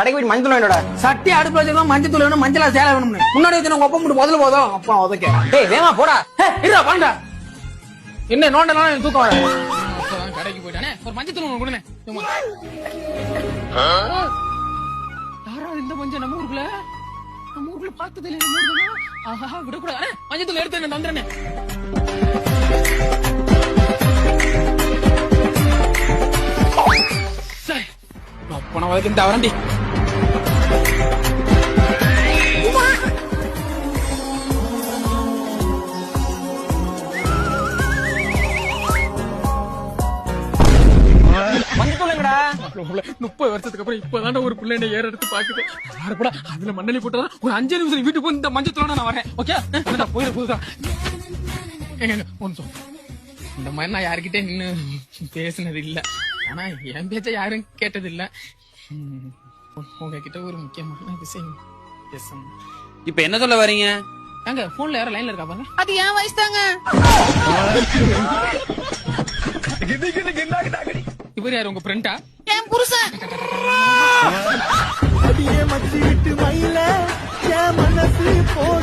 கடைக்கு போய் மஞ்சள் வேணும்டா. சட்டி அடுப்புல வச்சிருக்கோம், மஞ்சள் தூள் வேணும், மஞ்சளா சேலை வேணும்னு. முன்னாடி வச்சு ஒப்ப மட்டும் முதல்ல போதும். அப்பா உதக்க. டேய் வேமா போடா. இருடா பாண்டா. என்ன நோண்டலாம் தூக்கம் வர. கடைக்கு போயிட்டானே, ஒரு மஞ்சள் தூள் ஒண்ணு கொடுனே. யாரா இந்த மஞ்சள் நம்ம ஊருக்குள்ள பார்த்தது இல்ல. ஆஹா விடக்கூடாது. மஞ்சள் தூள் எடுத்து என்ன தந்துறேனே. சரி அப்ப நான் இந்த வரண்டி. மஞ்சள்ங்கடா 30 வருஷத்துக்கு அப்புறம் இப்பதான் ஒரு பிள்ளை ஏற எடுத்து பாக்குது. அதுல மண்ணலி போட்டா ஒரு 5 நிமிஷம் வீட்டுக்கு போய் இந்த மஞ்சள் தூளோட நான் வரேன். ஓகே போயிட போதுதா. இந்த மாதிரி நான் யாருக்கிட்டே நின்னு பேசினது இல்ல. ஆனா என் பேச்ச யாரும் கேட்டது இல்ல. உங்ககிட்ட ஒரு முக்கியமான விஷயம் பேசணும். இப்ப என்ன சொல்ல வரீங்க? அங்க போன்ல யாரோ லைன்ல இருக்கா பாருங்க. அது என் வயசு தாங்க. இவர் யாரு உங்க ஃப்ரெண்டா? என் புருஷன். அடியே மச்சி விட்டு மயில என் மனசு போல